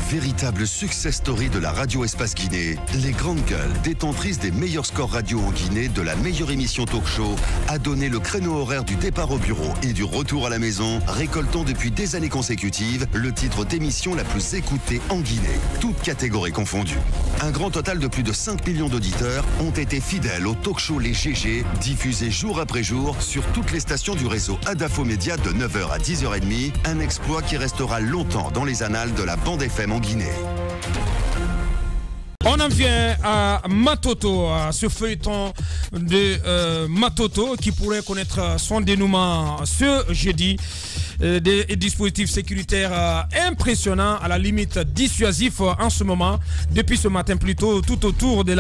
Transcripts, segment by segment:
véritable success story de la radio Espace Guinée, les grandes gueules, détentrices des meilleurs scores radio en Guinée, de la meilleure émission talk show, a donné le créneau horaire du départ au bureau et du retour à la maison, récoltant depuis des années consécutives le titre d'émission la plus écoutée en Guinée, toutes catégories confondues. Un grand total de plus de 5 millions d'auditeurs ont été fidèles au talk show Les GG, diffusé jour après jour sur toutes les stations du réseau Adafo Média de 9h à 10h30, un exploit qui restera longtemps dans les annales de la bande FM en Guinée. On en vient à Matoto, à ce feuilleton de Matoto qui pourrait connaître son dénouement ce jeudi. Des dispositifs sécuritaires impressionnants, à la limite dissuasifs en ce moment. Depuis ce matin plutôt, tout autour de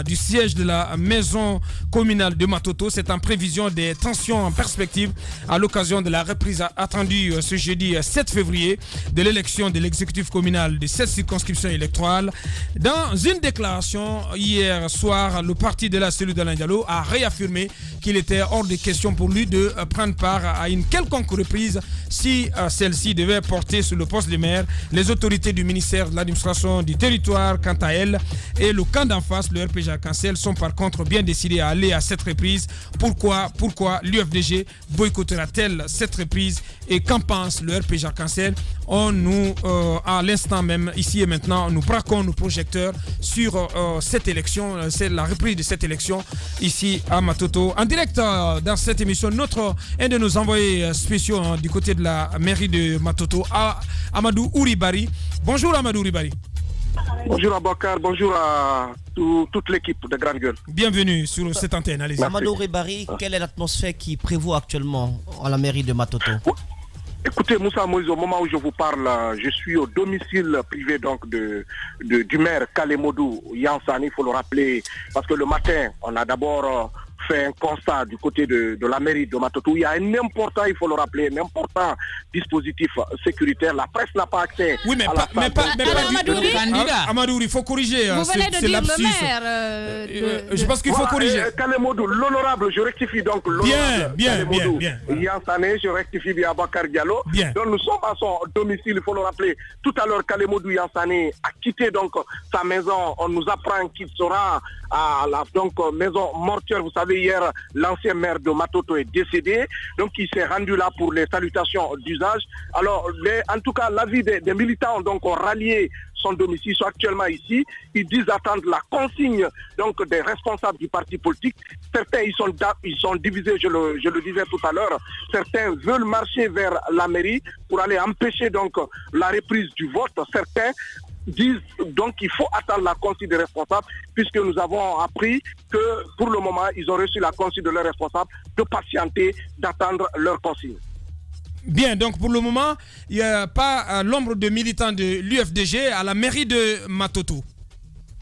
du siège de la maison communale de Matoto. C'est en prévision des tensions en perspective à l'occasion de la reprise attendue ce jeudi 7 février de l'élection de l'exécutif communal de cette circonscription électorale. Dans une déclaration hier soir, le parti de la cellule d'Alain Diallo a réaffirmé qu'il était hors de question pour lui de prendre part à une quelconque reprise si celle-ci devait porter sur le poste de maire. Les autorités du ministère de l'administration du territoire, quant à elles, et le camp d'en face, le RPG Arc-en-Ciel, sont par contre bien décidés à aller à cette reprise. Pourquoi l'UFDG boycottera-t-elle cette reprise et qu'en pense le RPG Arc-en-Ciel? À l'instant même, ici et maintenant, nous braquons nos projecteurs sur cette élection, c'est la reprise de cette élection ici à Matoto. En direct dans cette émission, un de nos envoyés spéciaux du côté de la mairie de Matoto, Amadou Ouribari. Bonjour Amadou Ouribari. Bonjour Abakar, bonjour à toute l'équipe de Grande Gueule. Bienvenue sur cette antenne, allez-y. Amadou Ouribari, quelle est l'atmosphère qui prévaut actuellement à la mairie de Matoto? Écoutez, Moussa Moïse, au moment où je vous parle, je suis au domicile privé donc du maire Kalemodou Yansani, il faut le rappeler, parce que le matin, on a d'abord fait un constat du côté de la mairie de Matoto. Il y a un important, il faut le rappeler, un important dispositif sécuritaire. La presse n'a pas accès. Oui, mais pas du candidat. Amadou, il faut corriger. Vous venez de dire le maire. Je pense qu'il faut corriger. Kalemodou, l'honorable, je rectifie donc l'honorable. Bien. Yansane, je rectifie bien Abakar Diallo. Bien. Donc nous sommes à son domicile, il faut le rappeler. Tout à l'heure, Kalemodou Yansane a quitté donc sa maison. On nous apprend qu'il sera à la maison mortuaire. Vous savez, hier, l'ancien maire de Matoto est décédé. Donc il s'est rendu là pour les salutations d'usage. Alors, en tout cas, l'avis des militants donc, ont rallié son domicile, ils sont actuellement ici. Ils disent attendre la consigne donc, des responsables du parti politique. Certains, ils sont divisés, je le disais tout à l'heure. Certains veulent marcher vers la mairie pour aller empêcher donc la reprise du vote. Certains disent donc qu'il faut attendre la consigne des responsables, puisque nous avons appris que pour le moment, ils ont reçu la consigne de leurs responsables de patienter, d'attendre leur consigne. Bien, donc pour le moment, il n'y a pas l'ombre de militants de l'UFDG à la mairie de Matoto.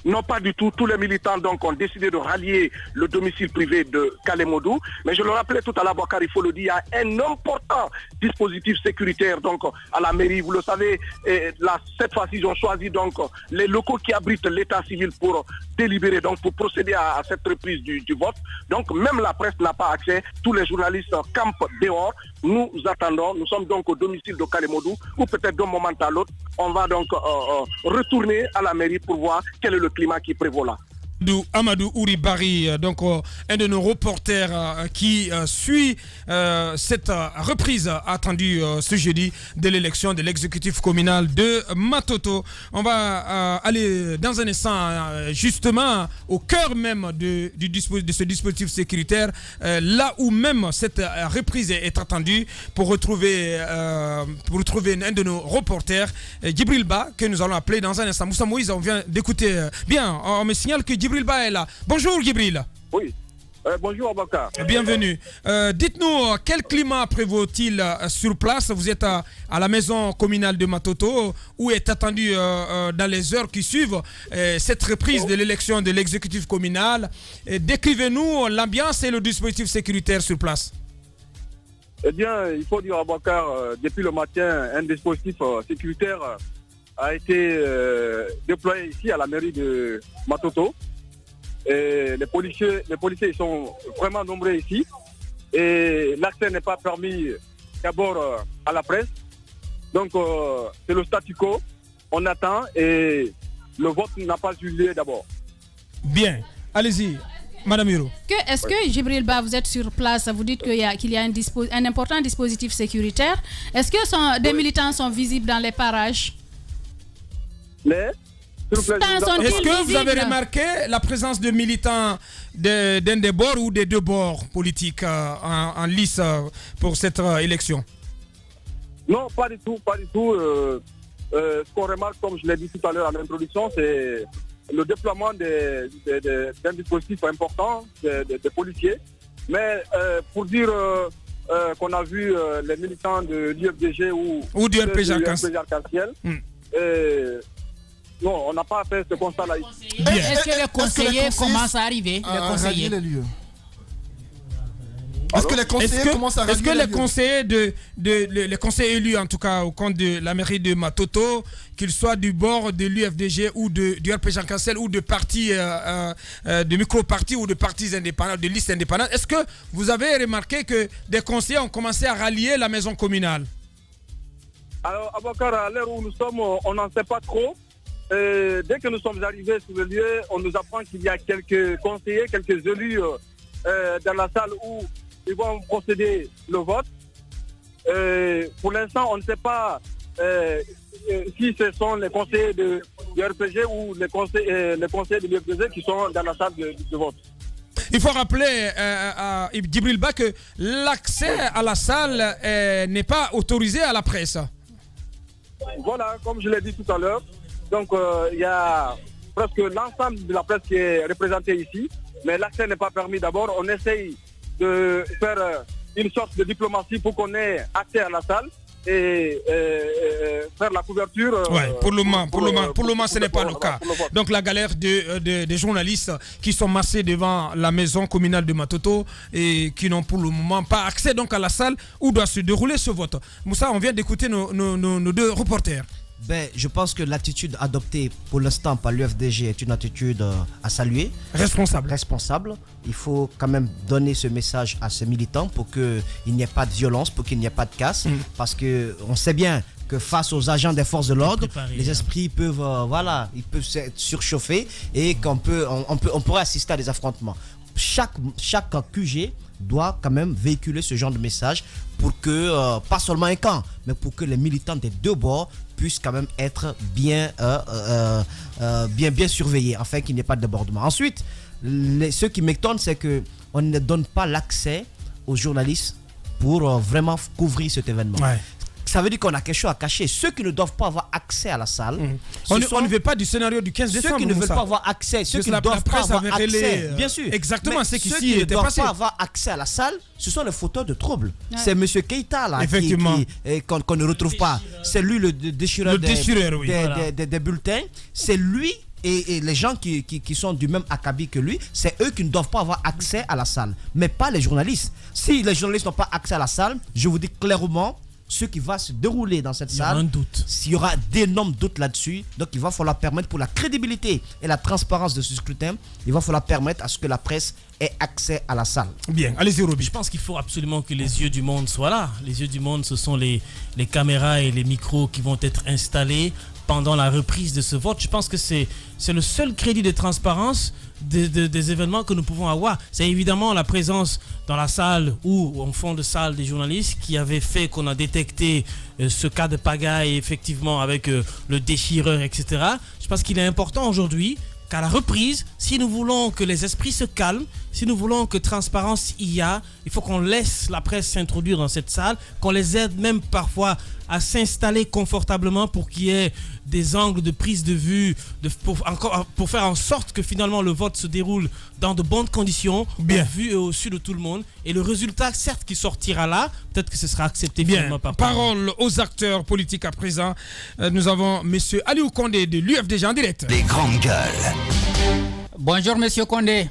Non, pas du tout. Tous les militants donc ont décidé de rallier le domicile privé de Kalemodou. Mais je le rappelais tout à l'heure, Bakar, il faut le dire, il y a un important dispositif sécuritaire donc à la mairie. Vous le savez, cette fois-ci, ils ont choisi donc les locaux qui abritent l'état civil pour délibérer, donc pour procéder à cette reprise du vote. Donc même la presse n'a pas accès. Tous les journalistes campent dehors. Nous attendons. Nous sommes donc au domicile de Kalemodou, ou peut-être d'un moment à l'autre, on va donc retourner à la mairie pour voir quel est le climat qui prévaut là. Amadou Ouribari, donc un de nos reporters qui suit cette reprise attendue ce jeudi de l'élection de l'exécutif communal de Matoto. On va aller dans un instant justement au cœur même de ce dispositif sécuritaire, là où même cette reprise est attendue, pour retrouver un de nos reporters, Djibril Ba, que nous allons appeler dans un instant. Moussa Moïse, on vient d'écouter. Bien, on me signale que Djibril Ba est là. Bonjour Djibril. Oui. Bonjour Abakar. Bienvenue. Dites-nous, quel climat prévaut-il sur place? Vous êtes à la maison communale de Matoto, où est attendue dans les heures qui suivent cette reprise de l'élection de l'exécutif communal. Décrivez-nous l'ambiance et le dispositif sécuritaire sur place. Eh bien, il faut dire Abakar, depuis le matin, un dispositif sécuritaire a été déployé ici à la mairie de Matoto. Et les policiers sont vraiment nombreux ici. Et l'accès n'est pas permis d'abord à la presse. Donc c'est le statu quo. on attend et le vote n'a pas eu lieu d'abord. Bien, allez-y, Madame Hiro. Est-ce que Djibril Ba, vous êtes sur place, vous dites qu'il y a un important dispositif sécuritaire. Est-ce que des militants sont visibles dans les parages? Est-ce que vous avez remarqué la présence de militants d'un des bords ou des deux bords politiques en lice pour cette élection? Non, pas du tout. Ce qu'on remarque, comme je l'ai dit tout à l'heure en introduction, c'est le déploiement d'un dispositif important des policiers. Mais pour dire qu'on a vu les militants de l'UFDG ou du RPG Arc-en-Ciel, non, on n'a pas fait ce constat-là ici. Est-ce que les conseillers commencent à arriver? Les conseillers. Est-ce que les conseillers commencent à Est-ce que les conseillers élus, en tout cas au compte de la mairie de Matoto, qu'ils soient du bord de l'UFDG ou du RPG Arc-en-Ciel ou de partis, de micro-partis ou de partis indépendants, de listes indépendantes, est-ce que vous avez remarqué que des conseillers ont commencé à rallier la maison communale? Alors, Abouakar, à l'heure où nous sommes, on n'en sait pas trop. Dès que nous sommes arrivés sur le lieu, on nous apprend qu'il y a quelques conseillers, quelques élus dans la salle où ils vont procéder le vote. Pour l'instant, on ne sait pas si ce sont les conseillers du RPG ou les conseillers de l'UFDG qui sont dans la salle de vote. Il faut rappeler à Djibril Ba que l'accès à la salle n'est pas autorisé à la presse. Voilà, comme je l'ai dit tout à l'heure. Donc, il y a presque l'ensemble de la presse qui est représentée ici, mais l'accès n'est pas permis. D'abord, on essaye de faire une sorte de diplomatie pour qu'on ait accès à la salle et faire la couverture. Pour le moment, ce n'est pas le cas. Donc, la galère des journalistes qui sont massés devant la maison communale de Matoto et qui n'ont pour le moment pas accès donc à la salle où doit se dérouler ce vote. Moussa, on vient d'écouter nos deux reporters. Je pense que l'attitude adoptée pour l'instant par l'UFDG est une attitude à saluer. Responsable. Il faut quand même donner ce message à ces militants pour qu'il n'y ait pas de violence, pour qu'il n'y ait pas de casse. Parce qu'on sait bien que face aux agents des forces de l'ordre, les esprits peuvent, ils peuvent se surchauffer et qu'on pourrait assister à des affrontements. Chaque QG doit quand même véhiculer ce genre de message pour que, pas seulement un camp, mais pour que les militants des deux bords puissent quand même être bien surveillés, afin qu'il n'y ait pas de débordement. Ensuite, ce qui m'étonne, c'est qu'on ne donne pas l'accès aux journalistes pour vraiment couvrir cet événement. Ça veut dire qu'on a quelque chose à cacher. Ceux qui ne doivent pas avoir accès à la salle, on ne veut pas du scénario du 15 décembre. Ceux qui ne veulent pas avoir accès, ceux qui ne doivent pas avoir accès, bien sûr. Exactement, c'est ceux qui ne doivent pas avoir accès à la salle, ce sont les fauteurs de troubles. C'est M. Keïta là, qu'on ne retrouve pas. C'est lui le déchireur des bulletins. C'est lui. Et les gens qui sont du même acabit que lui, c'est eux qui ne doivent pas avoir accès à la salle, mais pas les journalistes. Si les journalistes n'ont pas accès à la salle, je vous dis clairement, ce qui va se dérouler dans cette salle, il y aura d'énormes doutes là-dessus. Donc il va falloir permettre, pour la crédibilité et la transparence de ce scrutin, il va falloir permettre à ce que la presse ait accès à la salle. Bien, allez-y Roby. Je pense qu'il faut absolument que les yeux du monde soient là. Les yeux du monde, ce sont les caméras et les micros qui vont être installés pendant la reprise de ce vote. Je pense que c'est le seul crédit de transparence des événements que nous pouvons avoir. C'est évidemment la présence dans la salle ou en fond de salle des journalistes qui avait fait qu'on a détecté ce cas de pagaille effectivement avec le déchireur, etc. Je pense qu'il est important aujourd'hui qu'à la reprise, si nous voulons que les esprits se calment, si nous voulons que transparence y a, il faut qu'on laisse la presse s'introduire dans cette salle, qu'on les aide même parfois à s'installer confortablement pour qu'il y ait des angles de prise de vue pour faire en sorte que finalement le vote se déroule dans de bonnes conditions, bien vu et au su de tout le monde. Et le résultat, certes, qui sortira là, peut-être que ce sera accepté finalement par parole aux acteurs politiques à présent. Nous avons M. Aliou Condé de l'UFDG en direct. Les grandes gueules. Bonjour M. Condé.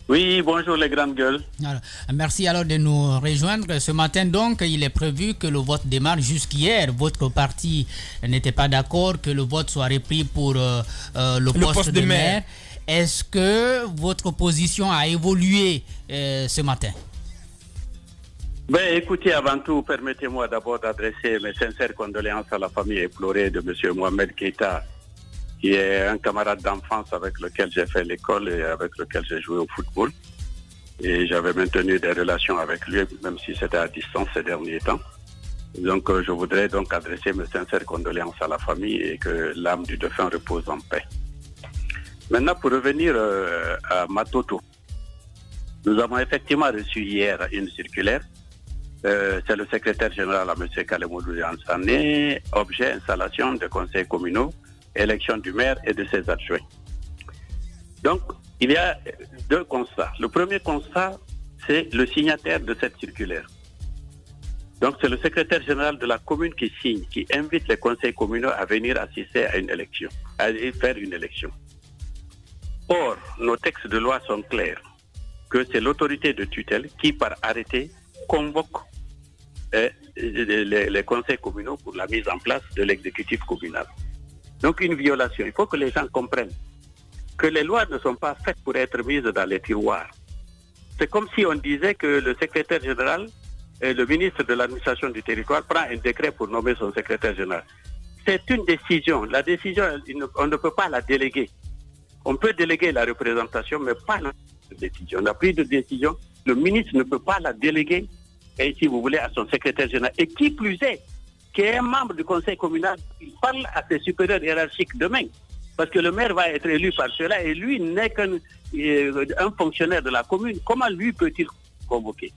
Oui, bonjour les grandes gueules. Alors, merci alors de nous rejoindre. Ce matin donc, il est prévu que le vote démarre jusqu'hier. Votre parti n'était pas d'accord que le vote soit repris pour le poste de maire. Est-ce que votre position a évolué ce matin? Ben, écoutez, avant tout, permettez-moi d'abord d'adresser mes sincères condoléances à la famille éplorée de M. Mohamed Keïta, qui est un camarade d'enfance avec lequel j'ai fait l'école et avec lequel j'ai joué au football. Et j'avais maintenu des relations avec lui, même si c'était à distance ces derniers temps. Donc, je voudrais donc adresser mes sincères condoléances à la famille et que l'âme du défunt repose en paix. Maintenant, pour revenir à Matoto, nous avons effectivement reçu hier une circulaire. C'est le secrétaire général, M. Kalemodou Yansane, objet installation des conseils communaux, élection du maire et de ses adjoints. Donc, il y a deux constats. Le premier constat, c'est le signataire de cette circulaire. Donc, c'est le secrétaire général de la commune qui signe, qui invite les conseils communaux à venir assister à une élection, à faire une élection. Or, nos textes de loi sont clairs, que c'est l'autorité de tutelle qui, par arrêté, convoque les conseils communaux pour la mise en place de l'exécutif communal. Donc une violation. Il faut que les gens comprennent que les lois ne sont pas faites pour être mises dans les tiroirs. C'est comme si on disait que le secrétaire général et le ministre de l'administration du territoire prend un décret pour nommer son secrétaire général. C'est une décision. La décision, on ne peut pas la déléguer. On peut déléguer la représentation, mais pas la décision. On a pris de décision. Le ministre ne peut pas la déléguer, et si vous voulez, à son secrétaire général. Et qui plus est, qui est un membre du conseil communal, il parle à ses supérieurs hiérarchiques demain. Parce que le maire va être élu par cela, et lui n'est qu'un fonctionnaire de la commune. Comment lui peut-il convoquer?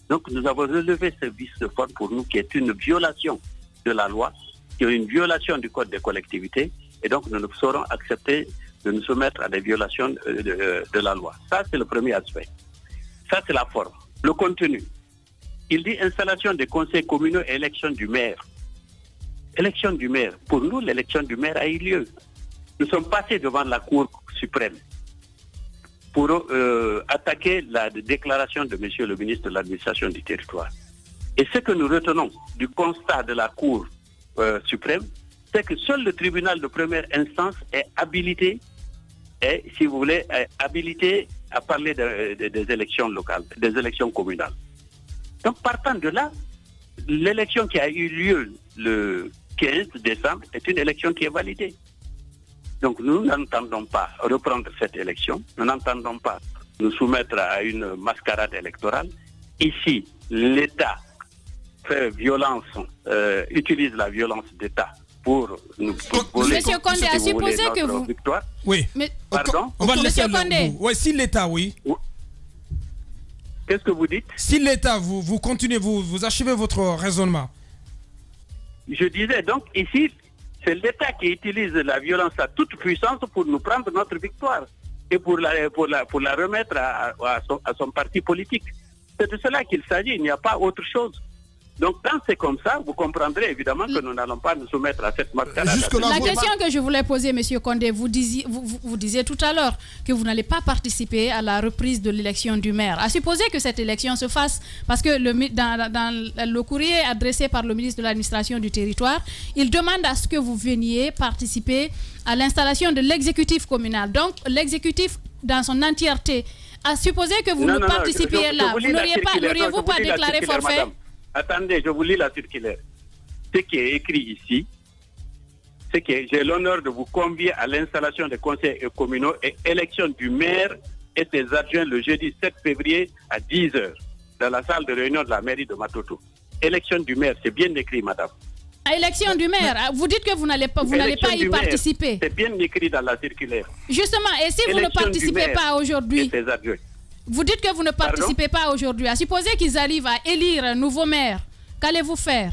Donc nous avons relevé ce vice de forme pour nous, qui est une violation de la loi, qui est une violation du code des collectivités, et donc nous ne saurons accepter de nous soumettre à des violations de la loi. Ça, c'est le premier aspect. Ça, c'est la forme. Le contenu. Il dit installation des conseils communaux et élection du maire. Élection du maire. Pour nous, l'élection du maire a eu lieu. Nous sommes passés devant la Cour suprême pour attaquer la déclaration de M. le ministre de l'administration du territoire. Et ce que nous retenons du constat de la Cour suprême, c'est que seul le tribunal de première instance est habilité, et, si vous voulez, est habilité à parler des élections locales, des élections communales. Donc, partant de là, l'élection qui a eu lieu le 15 décembre est une élection qui est validée. Donc, nous n'entendons pas reprendre cette élection, nous n'entendons pas nous soumettre à une mascarade électorale. Ici, l'État fait violence, utilise la violence d'État pour nous voler. Monsieur Condé a supposé que vous... victoire. Oui. Mais... Pardon? On va laisser Condé. Oui, si l'État, oui. Qu'est-ce que vous dites? Si l'État, vous continuez, vous achevez votre raisonnement. Je disais donc ici, c'est l'État qui utilise la violence à toute puissance pour nous prendre notre victoire et pour la remettre à son parti politique. C'est de cela qu'il s'agit, il n'y a pas autre chose. Donc quand c'est comme ça, vous comprendrez évidemment que nous n'allons pas nous soumettre à cette mascarade. La question que je voulais poser, M. Condé, vous disiez tout à l'heure que vous n'allez pas participer à la reprise de l'élection du maire. À supposer que cette élection se fasse, parce que dans le courrier adressé par le ministre de l'administration du territoire, il demande à ce que vous veniez participer à l'installation de l'exécutif communal. Donc l'exécutif dans son entièreté. À supposer que vous ne participiez là, vous n'auriez-vous pas déclaré forfait? Madame. Attendez, je vous lis la circulaire. Ce qui est écrit ici, c'est que j'ai l'honneur de vous convier à l'installation des conseils communaux et élection du maire et ses adjoints le jeudi 7 février à 10h dans la salle de réunion de la mairie de Matoto. Élection du maire, c'est bien écrit, madame. Élection du maire, vous dites que vous n'allez pas y participer. C'est bien écrit dans la circulaire. Justement, et si vous ne participez pas aujourd'hui? Vous dites que vous ne participez pas aujourd'hui. À supposer qu'ils arrivent à élire un nouveau maire, qu'allez-vous faire?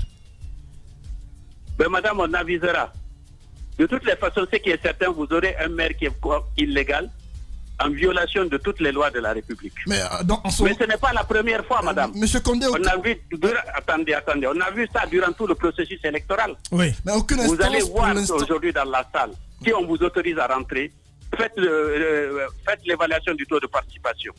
Ben, madame, on avisera. De toutes les façons, ce qui est certain, vous aurez un maire qui est illégal, en violation de toutes les lois de la République. Mais ce n'est pas la première fois, madame. Monsieur Condé, attendez. On a vu ça durant tout le processus électoral. Oui. Mais aucune vous allez voir aujourd'hui dans la salle, si on vous autorise à rentrer, faites l'évaluation du taux de participation.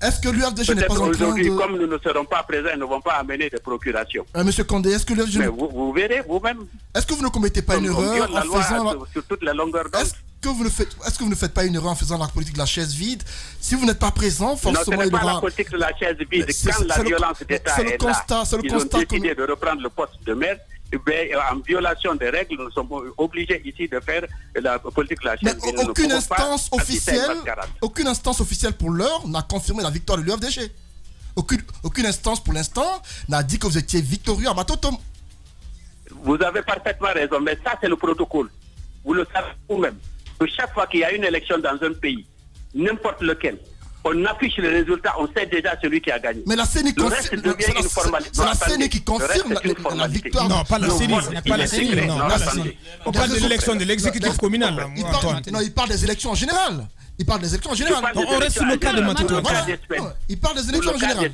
Est-ce que l'UFDG n'est pas en train de... Comme nous ne serons pas présents, ils ne vont pas amener des procurations. Monsieur Condé, est-ce que l'UFDG... Mais vous verrez vous-même. Est-ce que vous ne commettez pas une erreur en faisant... sur toute la longueur d'onde. est-ce que vous ne faites pas une erreur en faisant la politique de la chaise vide? Si vous n'êtes pas présent, forcément il y aura... Non, ce n'est pas la politique de la chaise vide. Quand la violence d'État est là, ils ont décidé de reprendre le poste de maire. En violation des règles, nous sommes obligés ici de faire la politique de la chaise vide. Aucune instance officielle pour l'heure n'a confirmé la victoire de l'UFDG. Aucune instance pour l'instant n'a dit que vous étiez victorieux à Matoto. Vous avez parfaitement raison, mais ça c'est le protocole. Vous le savez vous-même. Que chaque fois qu'il y a une élection dans un pays, n'importe lequel, on affiche les résultats, on sait déjà celui qui a gagné. Mais la CENI confirme. C'est la CENI qui confirme la victoire. Non, pas la CENI. On parle de l'élection de l'exécutif communal. Il parle des élections en général. On reste sur le cas de Matoto. Il parle des élections en général.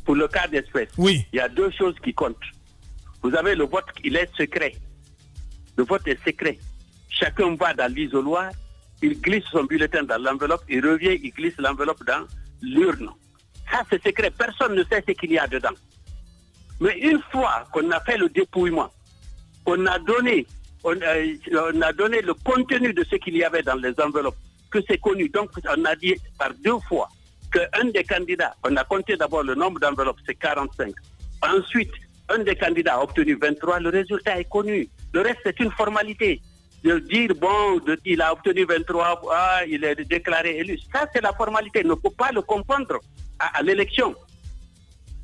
Pour le cas d'espèce, oui. Il y a deux choses qui comptent. Vous avez le vote, il est secret. Le vote est secret. Chacun va dans l'isoloir, il glisse son bulletin dans l'enveloppe, il revient, il glisse l'enveloppe dans l'urne. Ça, c'est secret. Personne ne sait ce qu'il y a dedans. Mais une fois qu'on a fait le dépouillement, on a donné le contenu de ce qu'il y avait dans les enveloppes, que c'est connu. Donc, on a dit par deux fois qu'un des candidats, on a compté d'abord le nombre d'enveloppes, c'est 45. Ensuite, un des candidats a obtenu 23, le résultat est connu. Le reste, c'est une formalité. De dire, il a obtenu 23, il est déclaré élu. Ça, c'est la formalité. Il ne faut pas le comprendre à l'élection.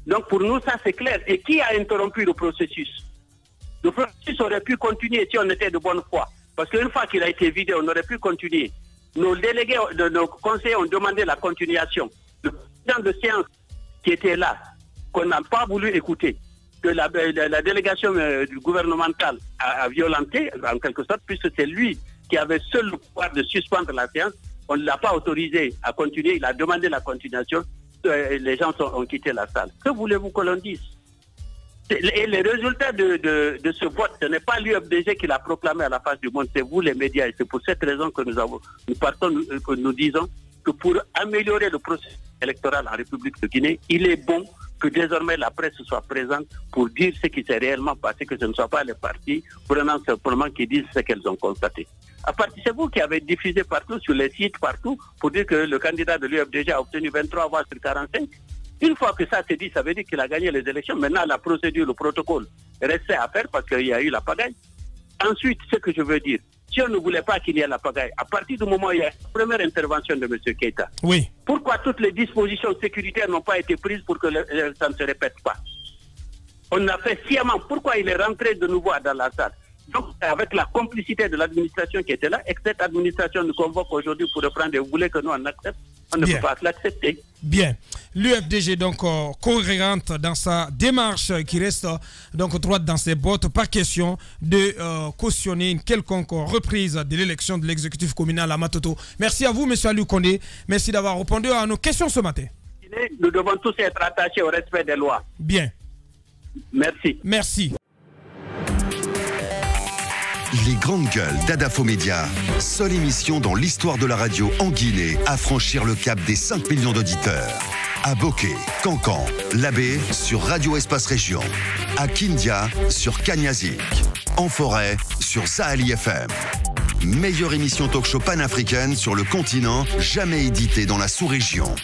Donc, pour nous, ça, c'est clair. Et qui a interrompu le processus? Le processus aurait pu continuer si on était de bonne foi. Parce qu'une fois qu'il a été vidé, on aurait pu continuer. Nos délégués, nos conseillers ont demandé la continuation. Le président de séance qui était là, qu'on n'a pas voulu écouter, que la délégation gouvernementale a violenté, en quelque sorte, puisque c'est lui qui avait seul le pouvoir de suspendre la séance. On ne l'a pas autorisé à continuer, il a demandé la continuation, les gens ont quitté la salle. Que voulez-vous que l'on dise? Et les résultats de ce vote, ce n'est pas l'UFDG qui l'a proclamé à la face du monde, c'est vous les médias. Et c'est pour cette raison que nous disons que pour améliorer le processus électoral en République de Guinée, il est bon que désormais la presse soit présente pour dire ce qui s'est réellement passé, que ce ne soit pas les partis prenant simplement qui disent ce qu'elles ont constaté. C'est vous qui avez diffusé partout, sur les sites, partout, pour dire que le candidat de l'UFDG a obtenu 23 voix sur 45. Une fois que ça s'est dit, ça veut dire qu'il a gagné les élections. Maintenant, la procédure, le protocole restait à faire parce qu'il y a eu la pagaille. Ensuite, ce que je veux dire, si on ne voulait pas qu'il y ait la pagaille, à partir du moment où il y a la première intervention de M. Keïta, oui. Pourquoi toutes les dispositions sécuritaires n'ont pas été prises pour que ça ne se répète pas? On a fait sciemment. Pourquoi il est rentré de nouveau dans la salle? Donc, avec la complicité de l'administration qui était là, et que cette administration nous convoque aujourd'hui pour reprendre et vous voulez que nous on accepte, on ne peut pas l'accepter. Bien. L'UFDG donc cohérente dans sa démarche qui reste donc droite dans ses bottes, pas question de cautionner une quelconque reprise de l'élection de l'exécutif communal à Matoto. Merci à vous, M. Aliou Condé. Merci d'avoir répondu à nos questions ce matin. Nous devons tous être attachés au respect des lois. Bien. Merci. Merci. Les grandes gueules d'Adafo Média, seule émission dans l'histoire de la radio en Guinée à franchir le cap des 5 millions d'auditeurs. À Bokeh, Cancan, Labé sur Radio Espace Région. À Kindia sur Kanyazik. En forêt sur Sahali FM. Meilleure émission talk-show panafricaine sur le continent, jamais éditée dans la sous-région.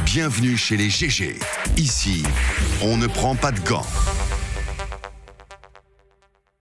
Bienvenue chez les GG. Ici, on ne prend pas de gants.